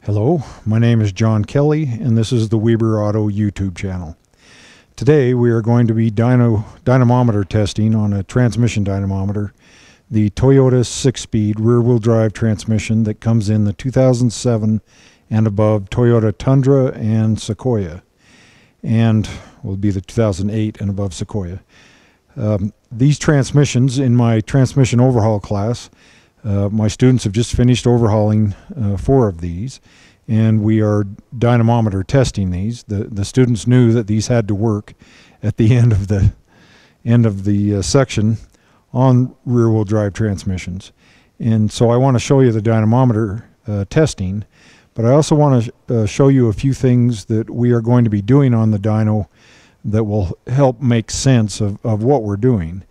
Hello, my name is John Kelly, and this is the Weber Auto YouTube channel. Today we are going to be dynamometer testing on a transmission dynamometer, the Toyota 6-speed rear-wheel drive transmission that comes in the 2007 and above Toyota Tundra and Sequoia, and will be the 2008 and above Sequoia. These transmissions, in my transmission overhaul class, my students have just finished overhauling 4 of these, and we are dynamometer testing these. The students knew that these had to work at the end of the section on rear-wheel drive transmissions. And so I want to show you the dynamometer testing, but I also want to show you a few things that we are going to be doing on the dyno that will help make sense of what we're doing.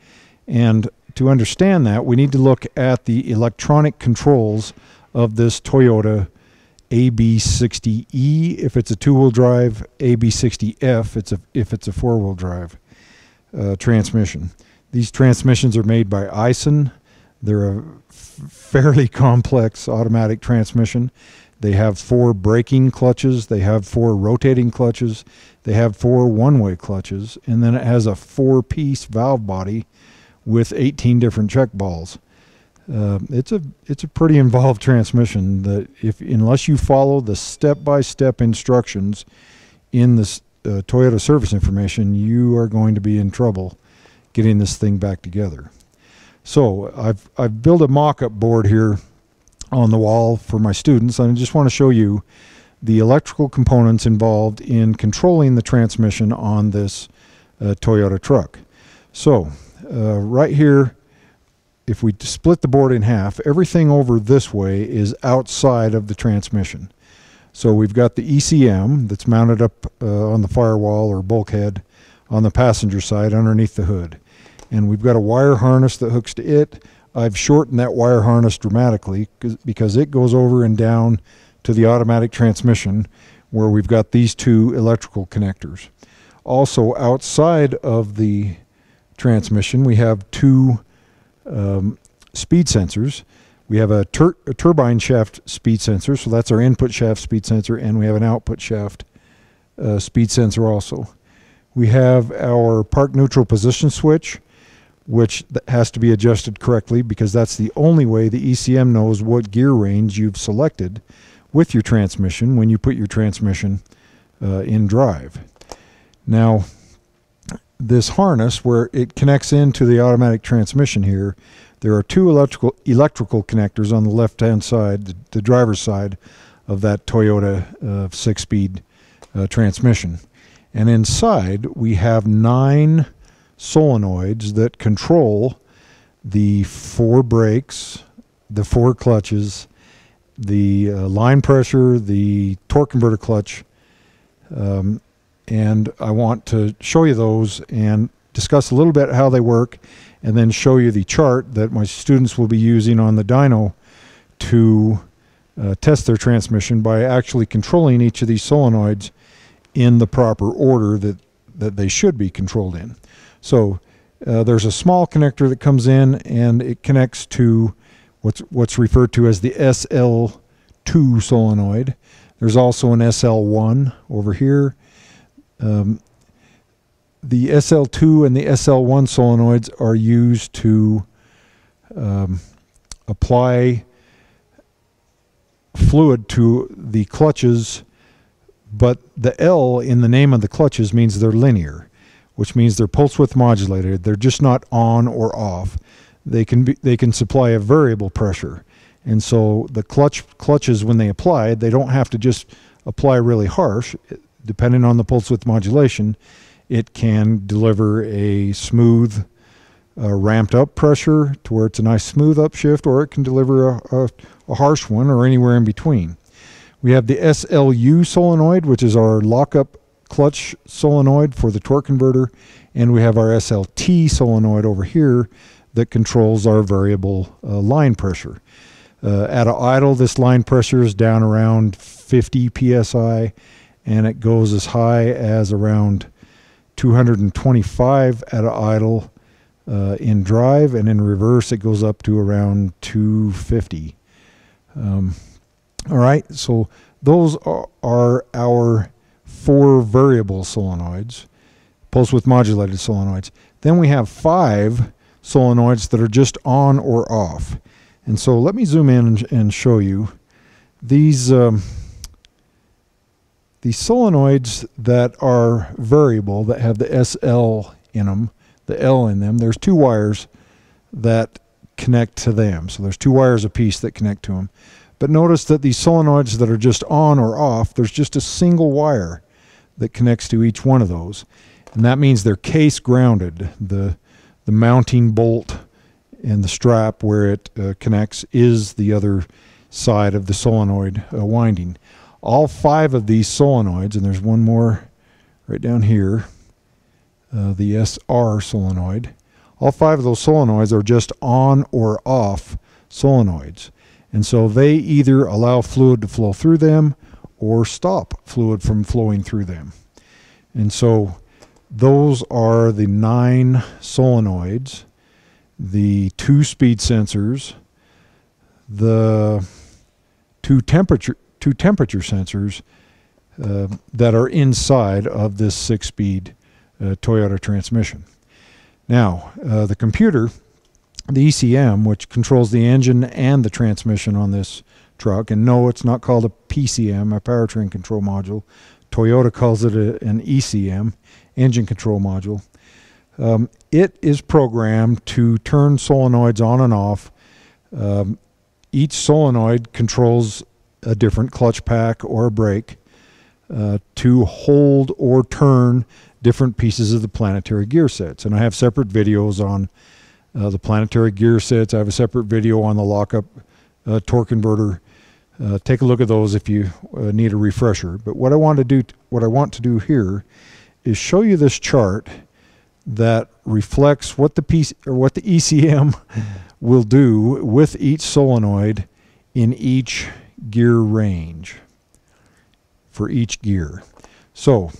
And to understand that, we need to look at the electronic controls of this Toyota AB60E if it's a two-wheel drive, AB60F if it's a four-wheel drive transmission. These transmissions are made by Aisin. They're a fairly complex automatic transmission. They have 4 braking clutches, they have 4 rotating clutches, they have 4 one-way clutches, and then it has a 4-piece valve body with 18 different check balls. It's a pretty involved transmission that unless you follow the step-by-step instructions in this Toyota service information, you are going to be in trouble getting this thing back together. So I've built a mock-up board here on the wall for my students, and I just want to show you the electrical components involved in controlling the transmission on this Toyota truck. So right here, if we split the board in half, everything over this way is outside of the transmission. So we've got the ECM that's mounted up on the firewall or bulkhead on the passenger side underneath the hood. And we've got a wire harness that hooks to it. I've shortened that wire harness dramatically because it goes over and down to the automatic transmission where we've got these 2 electrical connectors. Also outside of the transmission, we have 2 speed sensors. We have a turbine shaft speed sensor, so that's our input shaft speed sensor, and we have an output shaft speed sensor also. We have our park neutral position switch, which has to be adjusted correctly because that's the only way the ECM knows what gear range you've selected with your transmission when you put your transmission in drive. Now, this harness where it connects into the automatic transmission here, there are 2 electrical connectors on the left-hand side, the driver's side of that Toyota 6-speed transmission. And inside we have 9 solenoids that control the 4 brakes, the 4 clutches, the line pressure, the torque converter clutch, and I want to show you those and discuss a little bit how they work, and then show you the chart that my students will be using on the dyno to test their transmission by actually controlling each of these solenoids in the proper order that they should be controlled in. So there's a small connector that comes in, and it connects to what's referred to as the SL2 solenoid. There's also an SL1 over here. The SL2 and the SL1 solenoids are used to apply fluid to the clutches, but the L in the name of the clutches means they're linear, which means they're pulse width modulated. They're just not on or off. They can supply a variable pressure, and so the clutches when they apply, they don't have to just apply really harsh. Depending on the pulse width modulation, it can deliver a smooth ramped up pressure to where it's a nice smooth upshift, or it can deliver a harsh one, or anywhere in between. We have the SLU solenoid, which is our lockup clutch solenoid for the torque converter, and we have our SLT solenoid over here that controls our variable line pressure. At an idle, this line pressure is down around 50 psi, and it goes as high as around 225 at an idle in drive, and in reverse it goes up to around 250. All right, so those are our 4 variable solenoids, pulse width modulated solenoids. Then we have 5 solenoids that are just on or off. And so let me zoom in and show you these solenoids that are variable, that have the SL in them, the L in them. There's 2 wires that connect to them. So there's 2 wires apiece that connect to them. But notice that these solenoids that are just on or off, there's just a single wire that connects to each one of those. And that means they're case grounded. The mounting bolt and the strap where it connects is the other side of the solenoid winding. All 5 of these solenoids, and there's one more right down here, the SR solenoid. All 5 of those solenoids are just on or off solenoids. And so they either allow fluid to flow through them or stop fluid from flowing through them. And so those are the 9 solenoids, the 2 speed sensors, the 2 temperature sensors that are inside of this 6-speed Toyota transmission. Now, the computer, the ECM, which controls the engine and the transmission on this truck, and no, it's not called a PCM, a powertrain control module. Toyota calls it an ECM, engine control module. It is programmed to turn solenoids on and off. Each solenoid controls a different clutch pack or a brake to hold or turn different pieces of the planetary gear sets. And I have separate videos on the planetary gear sets. I have a separate video on the lockup torque converter. Take a look at those if you need a refresher. But what I want to do here is show you this chart that reflects what the ECM will do with each solenoid in each gear range for each gear. So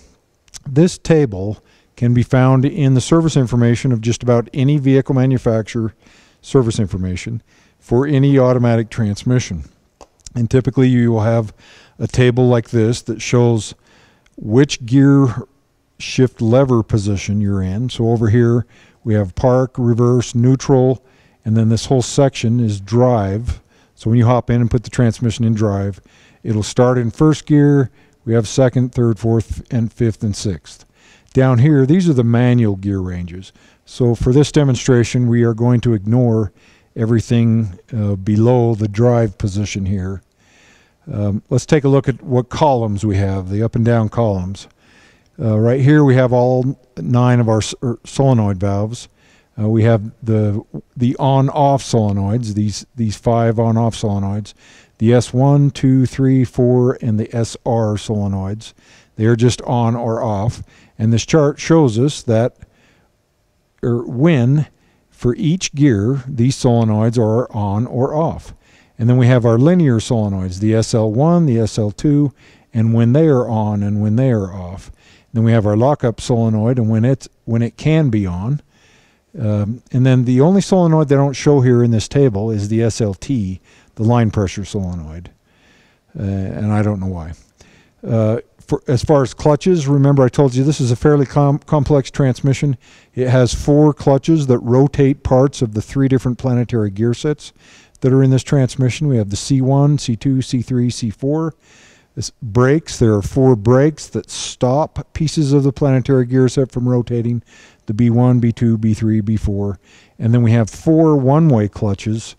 this table can be found in the service information of just about any vehicle manufacturer service information for any automatic transmission. And typically you will have a table like this that shows which gear shift lever position you're in. So over here we have park, reverse, neutral, and then this whole section is drive. So when you hop in and put the transmission in drive, it'll start in first gear. We have second, third, fourth, and fifth, and sixth. Down here, these are the manual gear ranges. So for this demonstration, we are going to ignore everything below the drive position here. Let's take a look at what columns we have, the up and down columns. Right here we have all 9 of our solenoid valves. We have the on-off solenoids, these 5 on-off solenoids, the S1, 2, 3, 4, and the SR solenoids. They are just on or off. And this chart shows us that when, for each gear, these solenoids are on or off. And then we have our linear solenoids, the SL1, the SL2, and when they are on and when they are off. Then we have our lockup solenoid and when it can be on. And then the only solenoid they don't show here in this table is the SLT, the line pressure solenoid. And I don't know why. As far as clutches, remember I told you this is a fairly complex transmission. It has 4 clutches that rotate parts of the 3 different planetary gear sets that are in this transmission. We have the C1, C2, C3, C4. This brakes, there are 4 brakes that stop pieces of the planetary gear set from rotating, the B1, B2, B3, B4. And then we have 4 one-way clutches.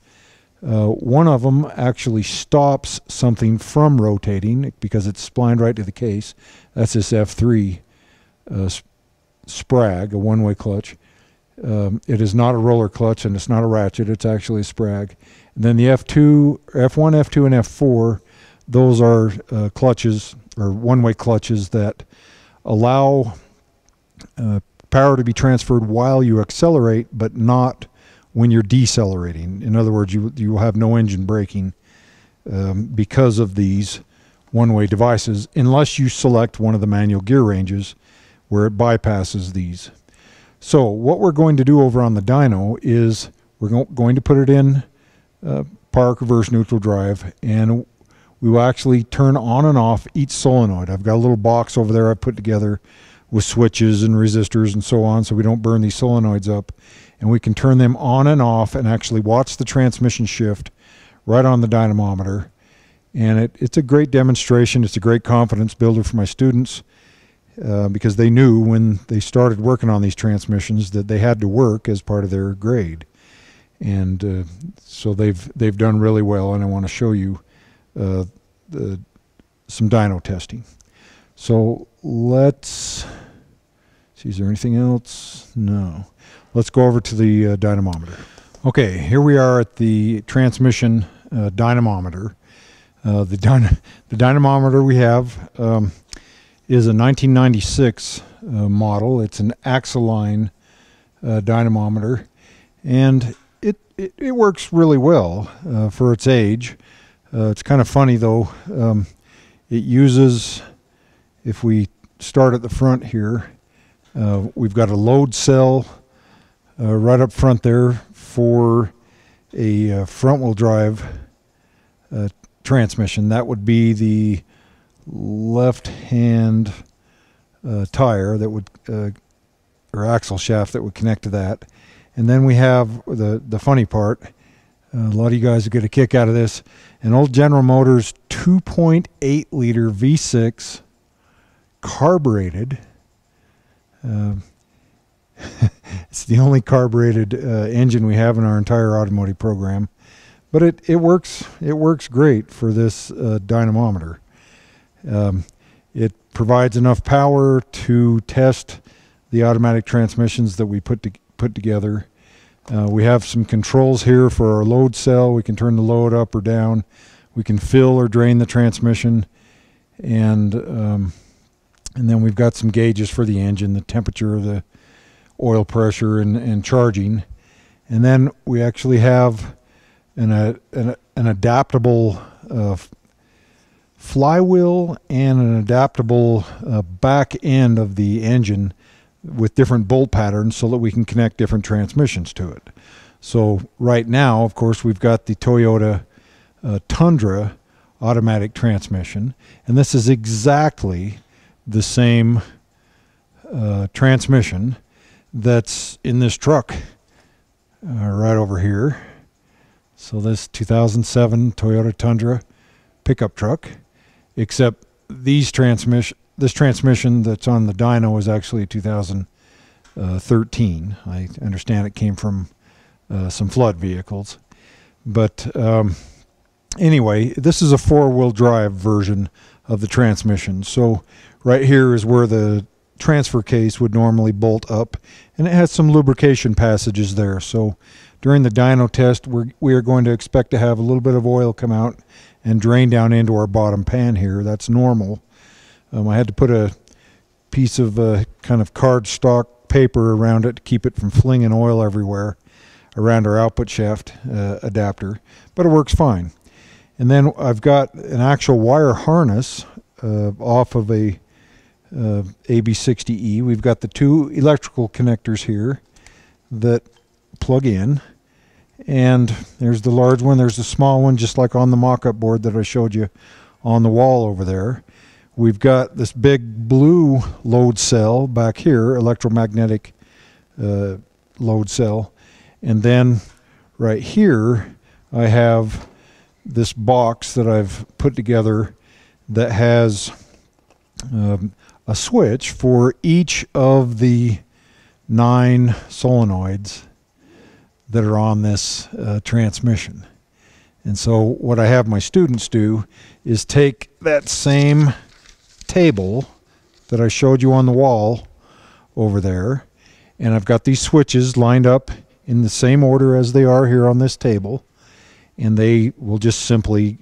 One of them actually stops something from rotating because it's splined right to the case. That's this F3 sprag, a one-way clutch. It is not a roller clutch and it's not a ratchet, it's actually a sprag. And then the F1, F2, and F4, those are clutches or one-way clutches that allow power to be transferred while you accelerate, but not when you're decelerating. In other words, you will have no engine braking because of these one-way devices, unless you select one of the manual gear ranges where it bypasses these. So what we're going to do over on the dyno is we're going to put it in park, reverse, neutral, drive, and we will actually turn on and off each solenoid. I've got a little box over there I put together with switches and resistors and so on, so we don't burn these solenoids up. And we can turn them on and off and actually watch the transmission shift right on the dynamometer. And it's a great demonstration. It's a great confidence builder for my students, because they knew when they started working on these transmissions that they had to work as part of their grade. And so they've done really well, and I want to show you some dyno testing. So let's see, is there anything else? No. Let's go over to the dynamometer. Okay, here we are at the transmission dynamometer. The dynamometer we have is a 1996 model. It's an Aisin dynamometer, and it works really well for its age. It's kind of funny though. It uses, if we start at the front here, we've got a load cell right up front there for a front-wheel drive transmission. That would be the left-hand tire that would, or axle shaft that would connect to that. And then we have the funny part. A lot of you guys get a kick out of this. An old General Motors 2.8 liter V6 carbureted. It's the only carbureted engine we have in our entire automotive program, but it works great for this dynamometer. It provides enough power to test the automatic transmissions that we put together. We have some controls here for our load cell. We can turn the load up or down. We can fill or drain the transmission, and then we've got some gauges for the engine, the temperature, the oil pressure, and charging. And then we actually have an adaptable flywheel and an adaptable back end of the engine with different bolt patterns so that we can connect different transmissions to it. So right now, of course, we've got the Toyota Tundra automatic transmission, and this is exactly the same transmission that's in this truck right over here. So this 2007 Toyota Tundra pickup truck, except this transmission that's on the dyno is actually 2013. I understand it came from some flood vehicles. But anyway, this is a four-wheel drive version of the transmission. So right here is where the transfer case would normally bolt up, and it has some lubrication passages there. So during the dyno test, we are going to expect to have a little bit of oil come out and drain down into our bottom pan here. That's normal. I had to put a piece of kind of cardstock paper around it to keep it from flinging oil everywhere around our output shaft adapter, but it works fine. And then I've got an actual wire harness off of a AB60E. We've got the two electrical connectors here that plug in, and there's the large one, there's the small one, just like on the mock-up board that I showed you on the wall over there. We've got this big blue load cell back here, electromagnetic load cell, and then right here I have this box that I've put together that has a switch for each of the 9 solenoids that are on this transmission. And so what I have my students do is take that same table that I showed you on the wall over there, and I've got these switches lined up in the same order as they are here on this table, and they will just simply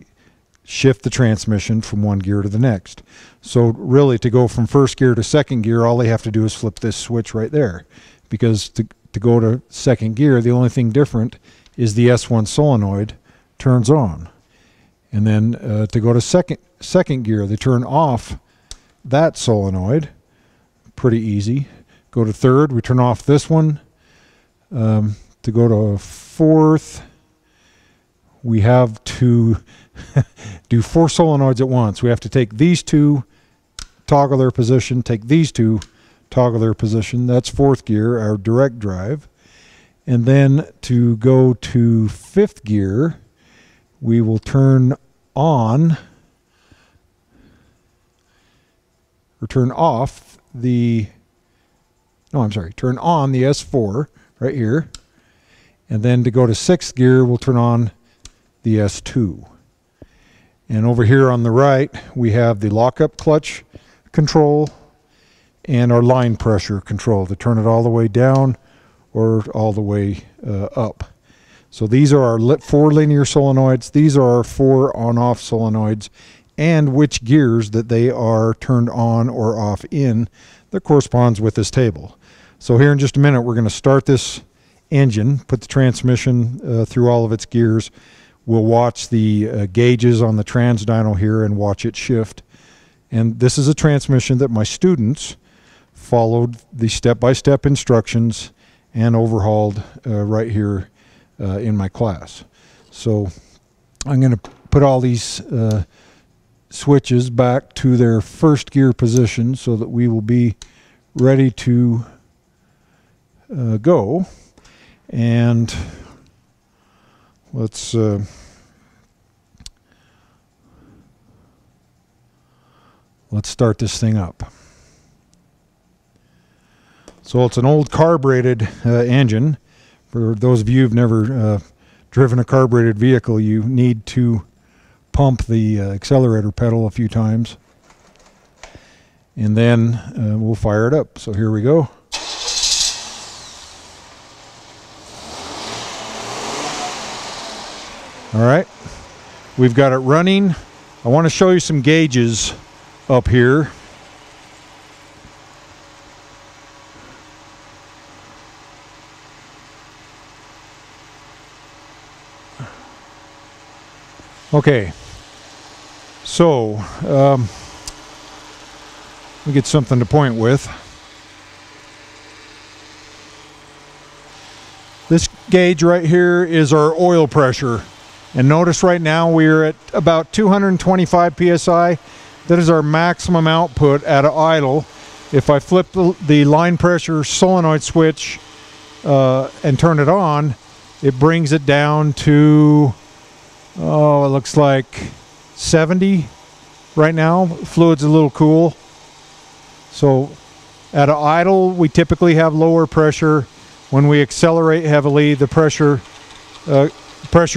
shift the transmission from one gear to the next. So really, to go from first gear to second gear, all they have to do is flip this switch right there, because to go to second gear, the only thing different is the S1 solenoid turns on. And then to go to second gear, they turn off that solenoid. Pretty easy. Go to third, we turn off this one. To go to fourth, we have to do 4 solenoids at once. We have to take these two, toggle their position, take these two, toggle their position. That's 4th gear, our direct drive. And then to go to 5th gear, we will turn on, or turn off the, no, I'm sorry, turn on the S4 right here. And then to go to 6th gear, we'll turn on the S2. And over here on the right, we have the lockup clutch control and our line pressure control to turn it all the way down or all the way up. So these are our 4 linear solenoids. These are our 4 on-off solenoids, and which gears that they are turned on or off in that corresponds with this table. So here in just a minute, we're going to start this engine, put the transmission through all of its gears. We'll watch the gauges on the trans dyno here and watch it shift. And this is a transmission that my students followed the step-by-step instructions and overhauled right here in my class. So I'm going to put all these switches back to their 1st gear position so that we will be ready to go. And let's start this thing up. So it's an old carbureted engine. For those of you who've never driven a carbureted vehicle, you need to pump the accelerator pedal a few times, and then we'll fire it up. So here we go. All right, we've got it running. I want to show you some gauges up here. Okay, so we get something to point with. This gauge right here is our oil pressure. And notice right now we're at about 225 psi. That is our maximum output at idle. If I flip the line pressure solenoid switch and turn it on, it brings it down to, oh, it looks like 70 right now. Fluid's a little cool. So at idle, we typically have lower pressure. When we accelerate heavily, the pressure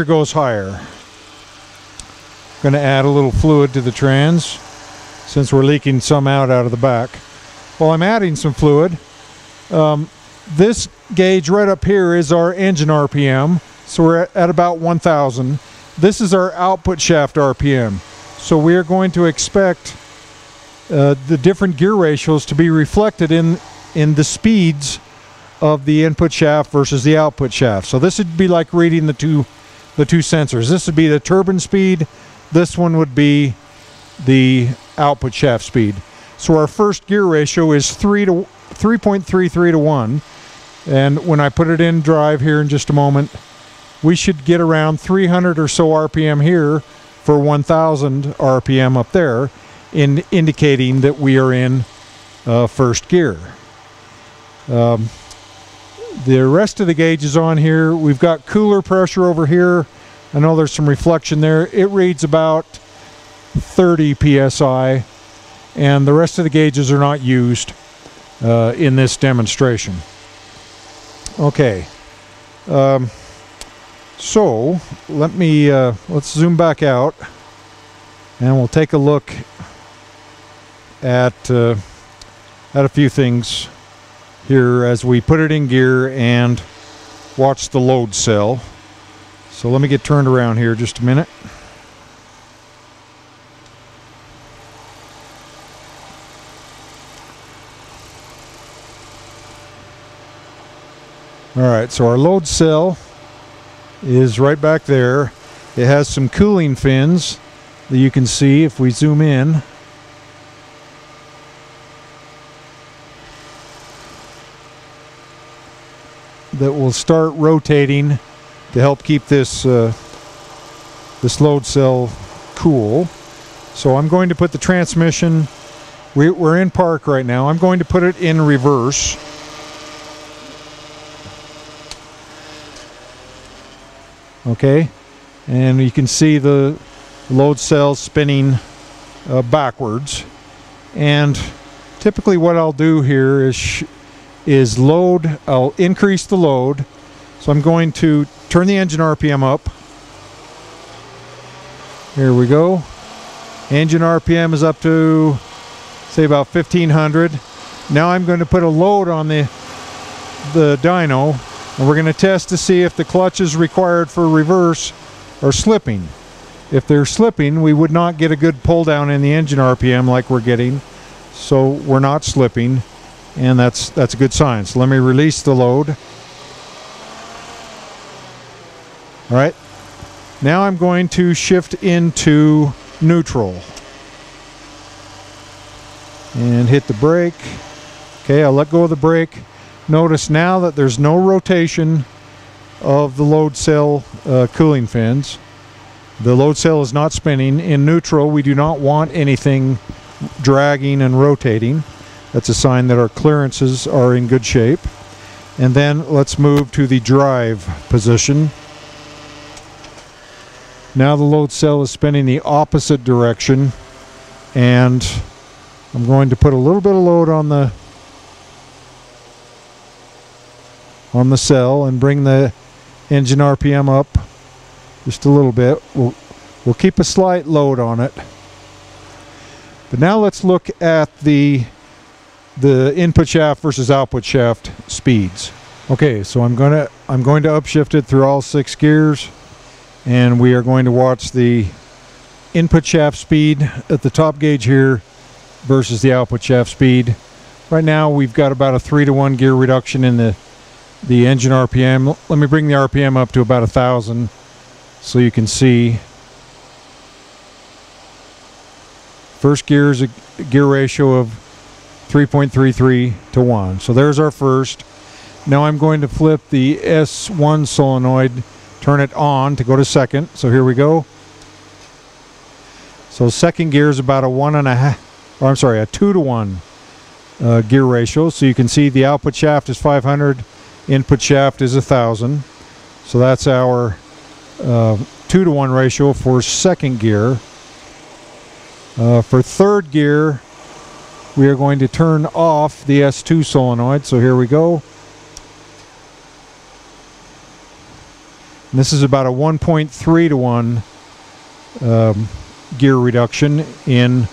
goes higher. Going to add a little fluid to the trans since we're leaking some out of the back. While I'm adding some fluid, this gauge right up here is our engine RPM. So we're at about 1,000. This is our output shaft RPM. So we are going to expect the different gear ratios to be reflected in the speeds of the input shaft versus the output shaft. So this would be like reading the two sensors. This would be the turbine speed. This one would be the output shaft speed. So our first gear ratio is 3.33 to 1. And when I put it in drive here in just a moment, we should get around 300 or so RPM here for 1,000 RPM up there, indicating that we are in first gear. The rest of the gauges on here, we've got cooler pressure over here. I know there's some reflection there. It reads about 30 psi, and the rest of the gauges are not used in this demonstration. Okay, so let's zoom back out, and we'll take a look at a few things here as we put it in gear and watch the load cell. So let me get turned around here just a minute. Alright, so our load cell is right back there. It has some cooling fins that you can see if we zoom in. That will start rotating to help keep this this load cell cool. So I'm going to put the transmission, we're in park right now, I'm going to put it in reverse. Okay, and you can see the load cell spinning backwards. And typically what I'll do here is load, I'll increase the load. So I'm going to turn the engine RPM up. Here we go. Engine RPM is up to, say, about 1500. Now I'm going to put a load on the dyno, and we're going to test to see if the clutches required for reverse are slipping. If they're slipping, we would not get a good pull down in the engine RPM like we're getting. So we're not slipping, and that's a good sign. So let me release the load. All right. Now I'm going to shift into neutral and hit the brake. Okay, I'll let go of the brake. Notice now that there's no rotation of the load cell cooling fins. The load cell is not spinning. In neutral, we do not want anything dragging and rotating. That's a sign that our clearances are in good shape. And then let's move to the drive position. Now the load cell is spinning the opposite direction, and I'm going to put a little bit of load on the cell and bring the engine RPM up just a little bit. We'll keep a slight load on it. But now let's look at the input shaft versus output shaft speeds. Okay, so I'm going to upshift it through all 6 gears. And we are going to watch the input shaft speed at the top gauge here versus the output shaft speed. Right now we've got about a 3-to-1 gear reduction in the engine RPM. Let me bring the RPM up to about 1,000 so you can see. First gear is a gear ratio of 3.33 to 1. So there's our first. Now I'm going to flip the S1 solenoid, turn it on to go to second. So here we go. So second gear is about a 2-to-1 gear ratio. So you can see the output shaft is 500, input shaft is 1,000. So that's our 2-to-1 ratio for second gear. For third gear, we are going to turn off the S2 solenoid. So here we go. And this is about a 1.3-to-1 gear reduction in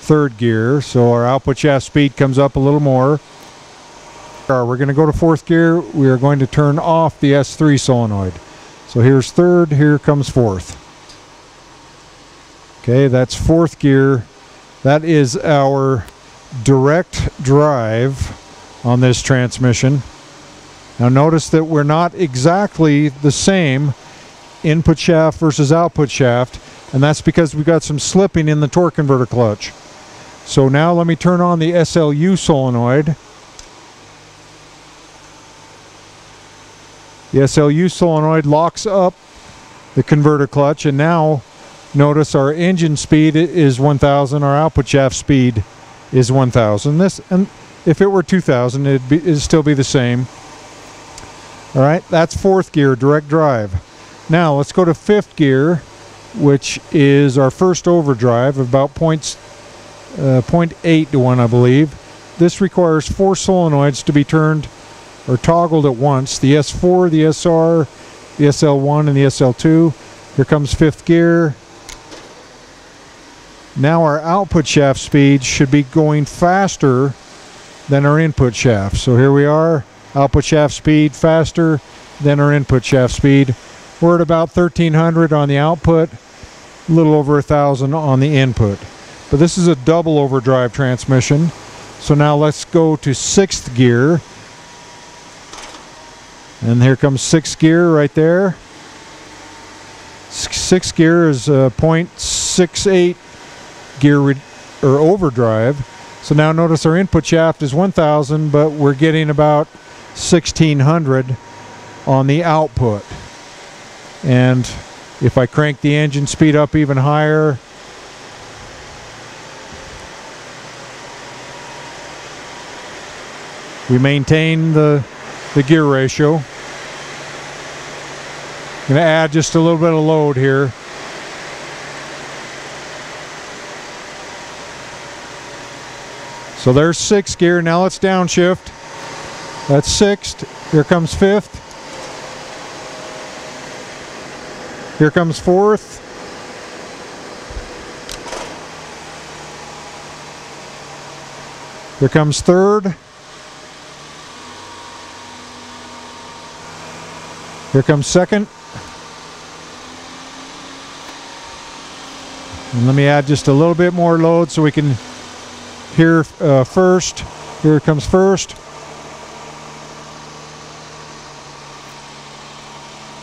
third gear. So our output shaft speed comes up a little more. We're going to go to fourth gear. We are going to turn off the S3 solenoid. So here's third, here comes fourth. Okay, that's fourth gear. That is our direct drive on this transmission. Now notice that we're not exactly the same input shaft versus output shaft, and that's because we've got some slipping in the torque converter clutch. So now let me turn on the SLU solenoid. The SLU solenoid locks up the converter clutch, and now notice our engine speed is 1,000, our output shaft speed is 1,000. This, and if it were 2,000, it'd still be the same. All right, that's fourth gear, direct drive. Now let's go to fifth gear, which is our first overdrive, about 0.8 to 1, I believe. This requires 4 solenoids to be turned or toggled at once. The S4, the SR, the SL1, and the SL2. Here comes fifth gear. Now our output shaft speed should be going faster than our input shaft. So here we are. Output shaft speed faster than our input shaft speed. We're at about 1,300 on the output, a little over 1,000 on the input. But this is a double overdrive transmission. So now let's go to sixth gear. And here comes sixth gear right there. Sixth gear is 0.68 gear or overdrive. So now notice our input shaft is 1,000, but we're getting about 1,600 on the output. And If I crank the engine speed up even higher, we maintain the gear ratio. I'm going to add just a little bit of load here. So there's 6th gear. Now let's downshift. That's 6th. Here comes 5th. Here comes 4th. Here comes 3rd. Here comes 2nd. And let me add just a little bit more load so we can hear 1st. Here comes 1st.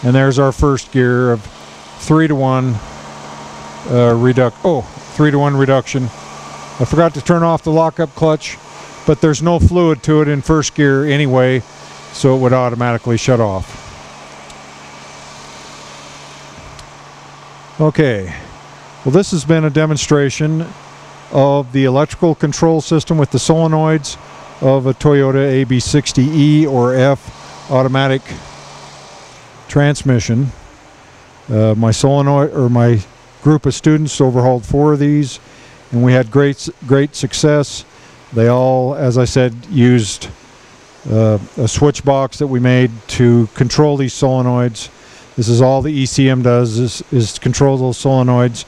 And there's our 1st gear of 3-to-1 3-to-1 reduction. I forgot to turn off the lockup clutch, but there's no fluid to it in 1st gear anyway, so it would automatically shut off. Okay, well, this has been a demonstration of the electrical control system with the solenoids of a Toyota AB60E or F automatic transmission. My group of students overhauled 4 of these, and we had great success. They all, as I said, used a switch box that we made to control these solenoids. This is all the ECM does is control those solenoids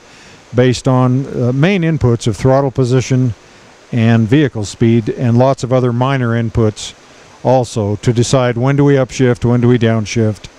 based on main inputs of throttle position and vehicle speed, and lots of other minor inputs also to decide when do we upshift, when do we downshift.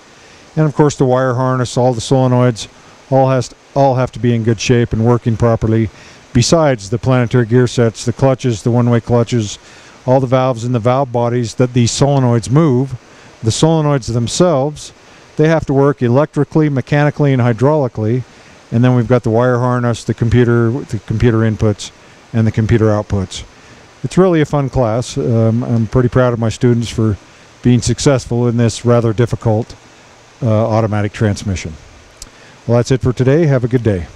And of course the wire harness, all the solenoids, all have to be in good shape and working properly. Besides the planetary gear sets, the clutches, the one-way clutches, all the valves and the valve bodies that these solenoids move, the solenoids themselves, they have to work electrically, mechanically, and hydraulically. And then we've got the wire harness, the computer inputs, and the computer outputs. It's really a fun class. I'm pretty proud of my students for being successful in this rather difficult automatic transmission. Well, that's it for today. Have a good day.